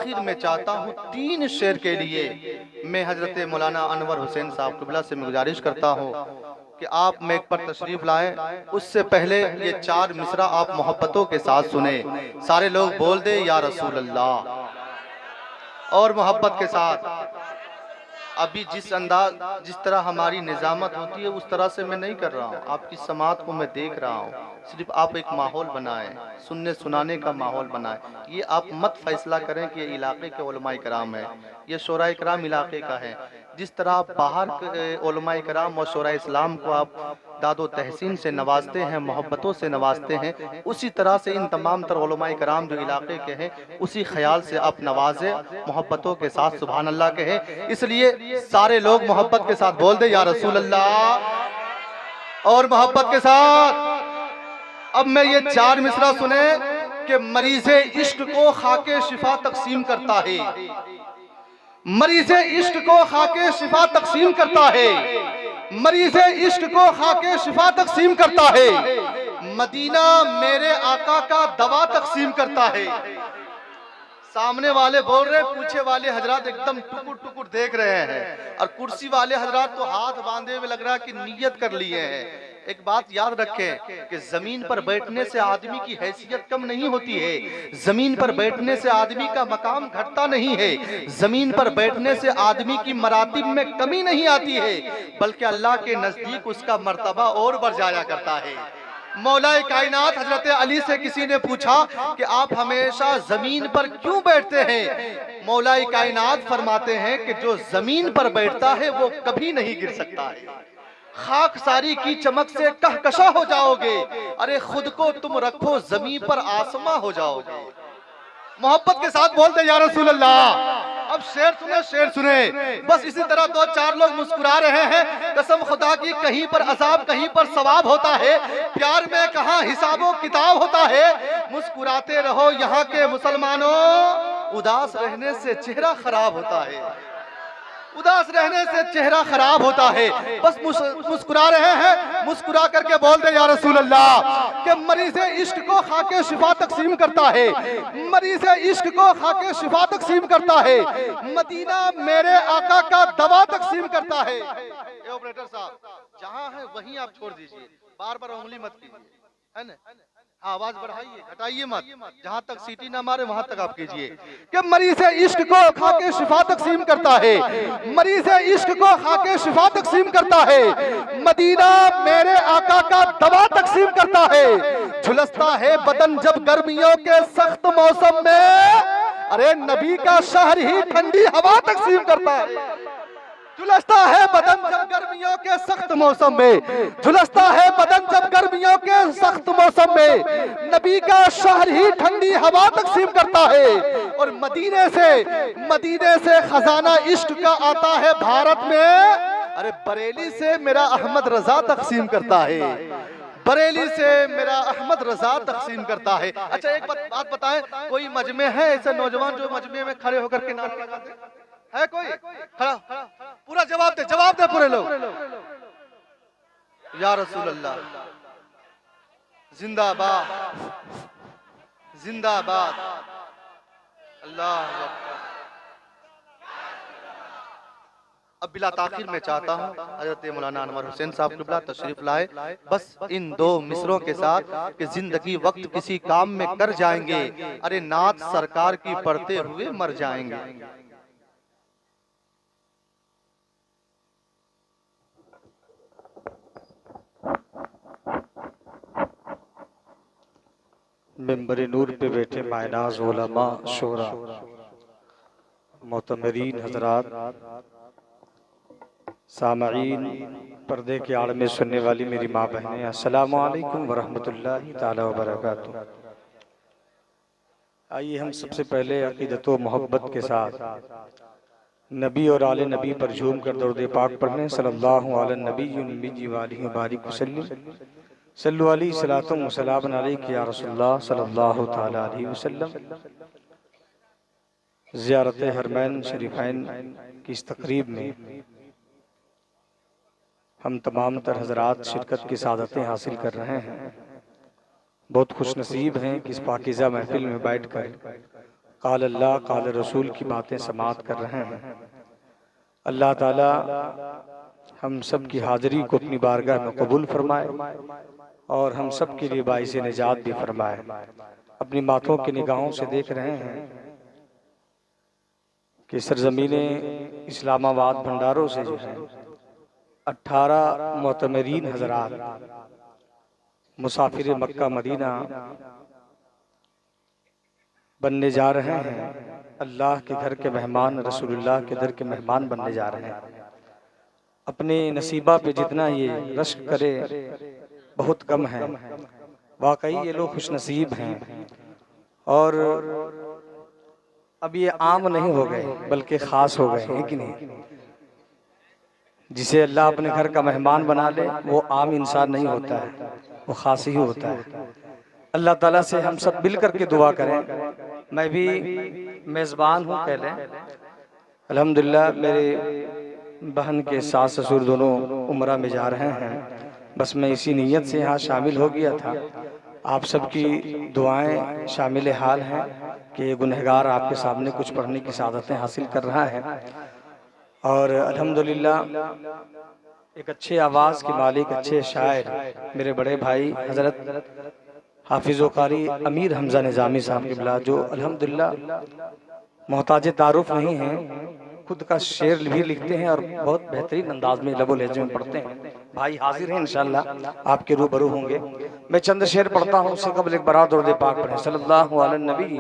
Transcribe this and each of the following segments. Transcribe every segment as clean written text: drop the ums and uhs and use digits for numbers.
आखिर में चाहता हूँ 3 शेर के लिए मैं हजरत मौलाना अनवर हुसैन साहब क़िबला से गुजारिश करता हूँ कि आप मेक पर तशरीफ लाएं। उससे पहले ये 4 मिसरा आप मोहब्बतों के साथ सुने। सारे लोग बोल दे या रसूल अल्लाह, और मोहब्बत के साथ। अभी जिस तरह हमारी निजामत होती है उस तरह से मैं नहीं कर रहा हूँ, आपकी समात को मैं देख रहा हूँ। सिर्फ आप एक माहौल बनाएं, सुनने सुनाने का माहौल बनाएं। ये आप मत फैसला करें कि ये इलाके के उलमाए कराम है, ये शोराए कराम इलाके का है। जिस तरह आप बाहर के उलमाए कराम और शोराए इस्लाम को आप दादो तहसीन से नवाजते हैं, मोहब्बतों से नवाजते हैं, उसी तरह से इन तमाम तर उलमाए कराम जो इलाके के हैं उसी ख्याल से आप नवाजे, मोहब्बतों के साथ सुभान अल्लाह कहें। इसलिए सारे लोग मोहब्बत के साथ बोल दे या रसूल अल्लाह, और मोहब्बत के साथ। अब मैं ये 4 मिसरा सुने कि मरीज़े इश्क को खाके शिफा तकसीम करता है, मरीज़े इश्क को खाके शिफा तकसीम करता है, मरीज़े इश्क को खाके शिफा तकसीम करता है। मदीना मेरे आका का दवा तकसीम करता है। सामने वाले बोल रहे, पीछे वाले हजरात एकदम टुकुर टुकुर देख रहे हैं, और कुर्सी वाले हजरात तो हाथ बांधे हुए लग रहा है कि नियत कर लिए हैं। एक बात याद रखें कि जमीन पर बैठने से आदमी की हैसियत कम नहीं होती है, जमीन पर बैठने से आदमी का मकाम घटता नहीं है, जमीन पर बैठने से आदमी की मरातिब में कमी नहीं आती है, बल्कि अल्लाह के नजदीक उसका मर्तबा और बढ़ जाया करता है। मौलाए कायनात हजरत अली से किसी ने पूछा कि आप हमेशा जमीन पर क्यों बैठते हैं? मौलाए कायनात फरमाते हैं कि जो जमीन पर बैठता है वो कभी नहीं गिर सकता है। खाक सारी की चमक से कहकशा हो जाओगे, अरे खुद को तुम रखो जमीन पर आसमां हो जाओगे। मोहब्बत के साथ बोलते या रसूल अल्लाह। अब शेर सुने, शेर सुने। बस इसी तरह 2-4 लोग मुस्कुरा रहे हैं। कसम खुदा की, कहीं पर अजाब कहीं पर सवाब होता है, प्यार में कहाँ हिसाबो किताब होता है। मुस्कुराते रहो यहाँ के मुसलमानों, उदास रहने से चेहरा खराब होता है, उदास रहने से चेहरा खराब होता है। बस मुस्कुरा रहे हैं, मुस्कुरा करके बोलते या रसूल अल्लाह कि मरीज़े इश्क को खाके शिफा तकसीम करता है, मरीज़े इश्क को खाके शिफा तकसीम करता है। मदीना मेरे आका का दवा तकसीम करता है। ऑपरेटर साहब, जहां है वहीं आप छोड़ दीजिए, बार बार उंगली मत कीजिए, है ना? आवाज बढ़ाइए, हटाइए मत, जहां तक सीटी ना मारे वहां तक आप कीजिए कि मरीज़े इश्क को खाके शिफा तकसीम करता है, मरीज़े इश्क को खाके शिफा तकसीम करता है। मदीना मेरे आका का दवा तकसीम करता है। झुलसता है बदन जब गर्मियों के सख्त मौसम में, अरे नबी का शहर ही ठंडी हवा तकसीम करता है। झुलसता है बदन जब गर्मियों के सख्त मौसम में, झुलसता है बदन जब गर्मियों के सख्त मौसम में, नबी का शहर ही ठंडी हवा तकसीम करता है। और मदीने से खजाना इश्क का आता है भारत में, अरे बरेली से मेरा अहमद रजा तकसीम करता है, बरेली से मेरा अहमद रजा तकसीम करता है। अच्छा एक बात बताएं, कोई मजमे है ऐसे नौजवान जो मजमे में खड़े होकर के नारे लगाते है? कोई खड़ा? पूरा जवाब दे पूरे लोग। या रसूल अल्लाह, जिंदाबाद जिंदाबाद, अल्लाह अकबर। अब बिला ताखिर मैं चाहता हूँ हजरत मौलाना अनवर हुसैन साहब क़िबला तशरीफ लाए, बस इन 2 मिसरों के साथ कि जिंदगी वक्त किसी काम में कर जाएंगे, अरे नात सरकार की पढ़ते हुए मर जाएंगे। मेंबरे नूर पे बैठे मायनाज उलमा शोरा, मोतमरीन हजरात, सामईन, पर्दे के आड़ में सुनने वाली मेरी माँ बहनें, अस्सलामु अलैकुम वरहमतुल्लाहि ताला वबरकातुहू। आइए हम सबसे पहले अक़ीदत व मोहब्बत के साथ नबी और आले नबी पर झूम कर दरूद पाक पढ़ने। सल्लल्लाहु अला नबी व आलिहि व बारिक वसल्लम, सल्लु अलैहि सलातुम व सलामुन अलैका या रसूलल्लाह सल्लल्लाहु तआला अलैहि वसल्लम। ज़ियारत हरमैन शरीफैन की इस तकरीब में हम तमाम तर हजरात शिरकत की सादतें हासिल कर रहे हैं। बहुत खुश नसीब हैं कि इस पाकीज़ा महफिल में बैठ कर काल अल्लाह काल रसूल की बातें समाअत कर रहे हैं। अल्लाह ताला हम सब की हाज़िरी को अपनी बारगाह में कबूल फरमाए और हम सब के लिए बाइस निजात भी फरमाए। अपनी माथों की निगाहों से देख रहे हैं कि सरजमीने इस्लामाबाद भंडारों से जो है 18 मोतमरीन हजरात मुसाफिर मक्का मदीना बनने जा रहे हैं। अल्लाह के घर के मेहमान, रसूलुल्लाह के दर के मेहमान बनने जा रहे हैं। अपने नसीबा पे जितना ये रश्क करे बहुत कम है। वाकई ये लोग खुश नसीब हैं और अब ये आम नहीं हो गए बल्कि ख़ास हो गए हैं कि नहीं। जिसे अल्लाह अपने घर का मेहमान बना ले वो आम इंसान नहीं होता है, वो ख़ास ही होता है। अल्लाह ताला से हम सब मिल कर के दुआ करें। मैं भी मेज़बान हूँ कह लें। अल्हम्दुलिल्लाह मेरे बहन के सास ससुर दोनों उम्रा में जा रहे हैं। बस मैं इसी नीयत से यहाँ शामिल हो गया था। आप सबकी दुआएं शामिल हाल हैं कि ये गुनहगार आपके सामने कुछ पढ़ने की सादतें हासिल कर रहा है और अल्हम्दुलिल्लाह एक अच्छे आवाज़ के मालिक, अच्छे शायर मेरे बड़े भाई हज़रत हाफिज़ कारी अमीर हमज़ा निज़ामी साहब क़िबला, जो अल्हम्दुलिल्लाह मोहताज तारुफ नहीं हैं, खुद का शेर भी लिखते हैं और बहुत बेहतरीन अंदाज में लबो लहजे में पढ़ते हैं। भाई हाजिर हैं इंशाअल्लाह, आपके रूबरू होंगे। मैं चंद शेर पढ़ता हूँ, उससे कबल एक बरात दरूद पाक पढ़ें। सल्लल्लाहु अलैहि नबी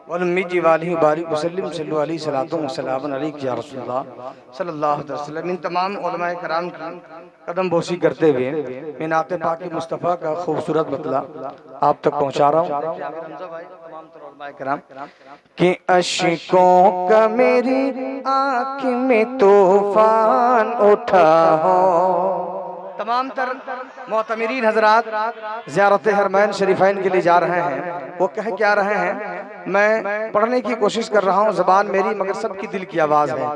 वलम्मी वालिहि बारिक वसल्लम सल्लु अलैहि सलातुन व सलामुन अलैका या रसूलल्लाह सल्लल्लाहु अलैहि वसल्लम। इन तमाम उलमाए कराम की कदम बोसी करते हुए मैं नाते पाक मुस्तफ़ा का खूबसूरत बतला आप तक पहुँचा रहा हूँ कि अशिकों का मेरी आँख में तूफान उठा हो। तमाम तर मोतमिरीन हजरात ज़ियारत हरमैन शरीफैन के लिए जा रहे हैं। वो कह क्या रहे हैं, मैं पढ़ने की कोशिश कर रहा हूँ, ज़बान मेरी मगर सबकी दिल की आवाज़ है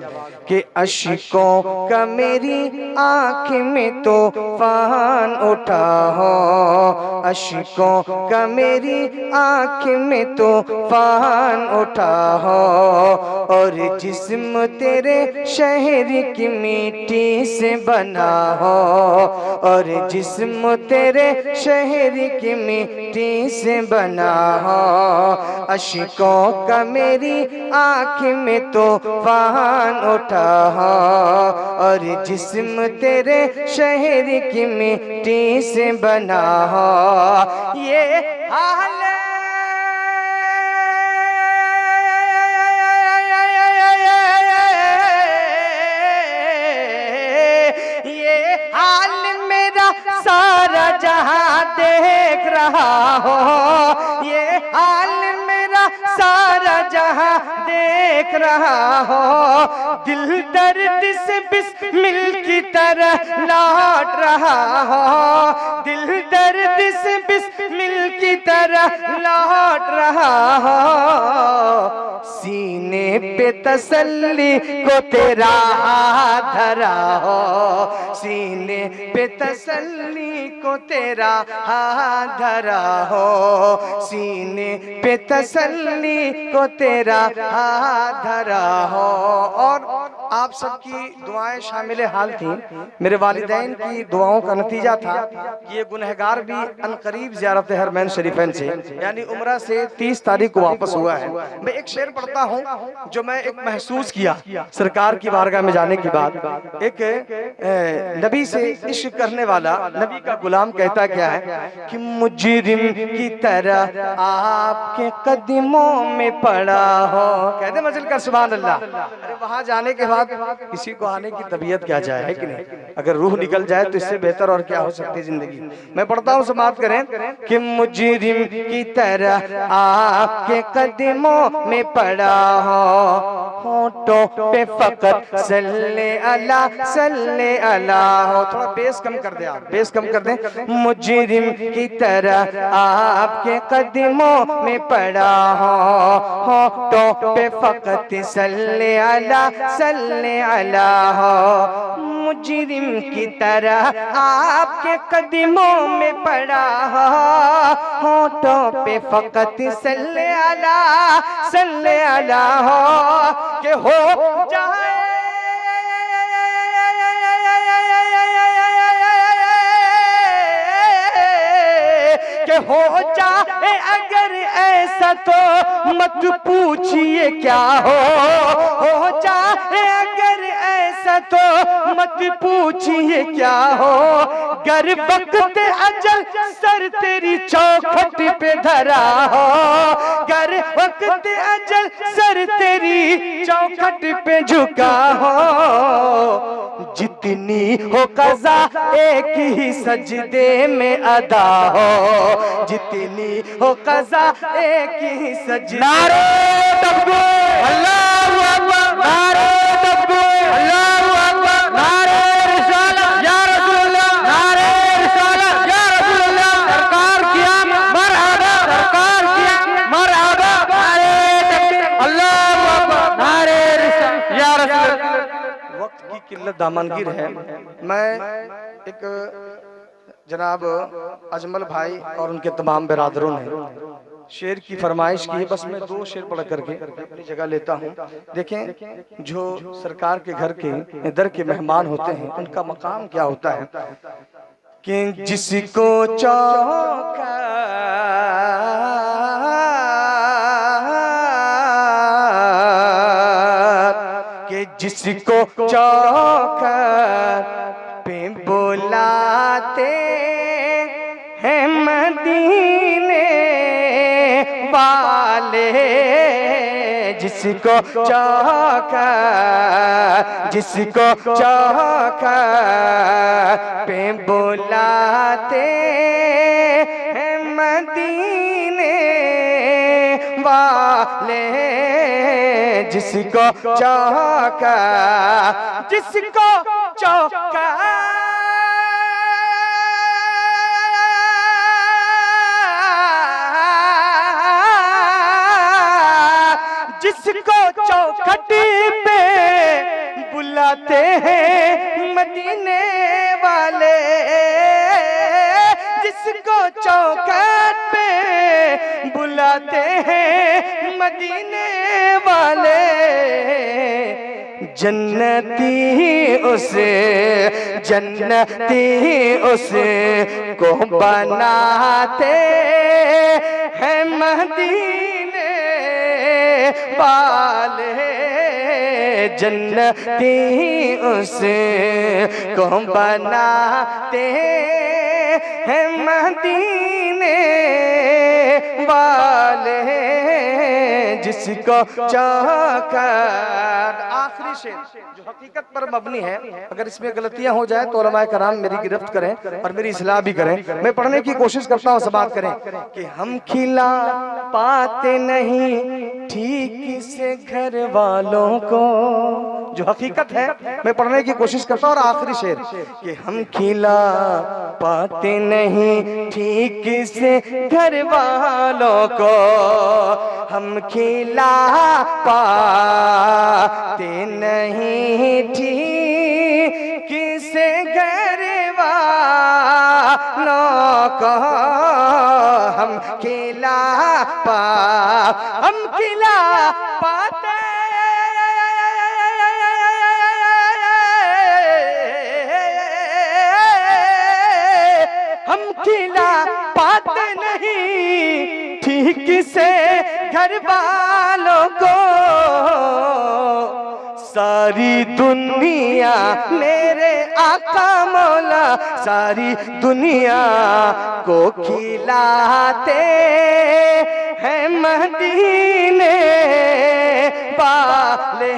कि अशिकों का मेरी आँख में तूफान उठा हो। अशिकों का मेरी आँख में तूफान उठा हो और जिस्म तेरे शहर की मिट्टी से बना हो और जिस्म तेरे शहर की मिट्टी से बना हो। अशिकों का मेरी आँख में तूफान उठा हो और जिस्म तेरे शहर की मिट्टी से बना हो। ये हाल सारा जहां देख रहा हो। ये हाल मेरा सारा जहां देख रहा हो। दिल दर्द से बिस्मिल की तरह लौट रहा हो। दिल दर्द से बिस्मिल की तरह लौट रहा हो। सीने पे तसल्ली को तेरा हाथ धरा हो। सीने पे तसल्ली को तेरा हाथ धरा हो। सीने पे तसल्ली को तेरा हाथ धरा हो। और आप सबकी दुआएं शामिल हाल थी। मेरे वालिदैन की दुआओं का नतीजा था कि ये गुनहगार भी अनकरीब ज़ियारत हरमैन शरीफैन से यानी उम्रा से 30 तारीख को वापस हुआ है। मैं एक शेर पढ़ता हूँ जो मैं एक महसूस किया सरकार की बारगाह में जाने के बाद। एक नबी से इश्क करने वाला नबी का गुलाम कहता क्या है कि मुजरिम की तरह आपके कदमों में पड़ा हो। कहते मजल कर सुभान अल्लाह। अरे वहां जाने के बाद किसी को आने की तबीयत क्या जाए, है कि नहीं। अगर रूह निकल जाए तो इससे बेहतर और क्या हो सकती है जिंदगी। मैं पढ़ता हूँ, समाप्त करें कि मुजरिम की तरह आपके कदमों में पड़ा हो। होठों पे फकत सल्ले अला हो। थोड़ा बेस कम कर दे, आप बेस कम कर दें। मुजरिम की तरह आपके कदमों में पड़ा हो। होठों पे फकत सल्ले अला सल्ले अला हो, मुजरिम की तरह आपके कदमों में पड़ा हो, होठों पे फकत सल्ले अला हो कि हो जाए कि हो जाए अगर ऐसा तो मत पूछिए क्या हो जाए अगर ऐसा तो मत पूछिए क्या हो, गर वक्त अजल सर तेरी चौखट पे धरा हो, गर वक्त अजल सर तेरी चौखट पे झुका हो, जितनी हो कज़ा एक ही सजदे में अदा हो, जितनी हो कज़ा एक ही सजदे। नारे तकबीर, अल्लाहू अकबर, नारे तकबीर, अल्लाहू अकबर, नारे रिसालत या रसूलल्लाह, नारे रिसालत या रसूलल्लाह, सरकार किया मरहबा, सरकार किया मरहबा, नारे तकबीर, अल्लाहू अकबर, नारे रिसालत या रसूलल्लाह। वक्त की किल्लत दामनगीर है। मैं एक जनाब अजमल भाई और उनके तमाम बिरादरों ने शेर की फरमाइश की है, बस मैं 2 शेर पढ़ करके अपनी जगह लेता हूँ। देखें, जो सरकार के घर के दर के मेहमान होते हैं उनका मकाम क्या होता है कि जिसको चौका जिसको चौखट पे बुलाते हैं मदीने वाले, जिसको चौखट पे बुलाते हैं मदीने वाले, जिसको चौका जिसको चौखट पे बुलाते हैं मदीने वाले, जिसको चौखट पे बुलाते हैं मदीने वाले, जन्नती उसे को बनाते हैं मदीने वाले, जन्नती उसे को बनाते हैं मदीने वाले, जिसको चौखट। आखिरी शेर जो हकीकत पर मबनी है, अगर इसमें गलतियां हो जाए तो उलमाए कराम मेरी गिरफ्त करें और मेरी इस्लाह भी करें। मैं पढ़ने की कोशिश करता हूं, समाअत करें कि हम खिला पाते नहीं ठीक से घर वालों को, जो हकीकत है मैं पढ़ने की कोशिश करता हूं। और आखिरी शेर कि हम खिला पाते नहीं ठीक से घर वालों को, हम खिला पाते नहीं ठीक से घर वालों को, हम खिला पाते हम खिला पाते नहीं ठीक से घर वालों को, सारी दुनिया मेरे आका मौला सारी दुनिया को खिलाते हैं मदीने वाले,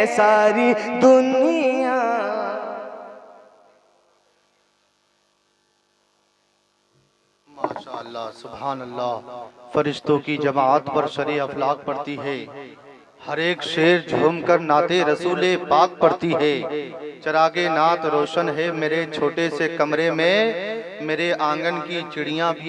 सारी दुनिया। माशाअल्लाह, सुभान अल्लाह। फरिश्तों की जमात पर शरे अफलाक पड़ती है, हर एक शेर झूमकर नाते रसूले पाक पड़ती है। चरागे नात रोशन है मेरे छोटे से कमरे में, मेरे आंगन की चिड़ियां भी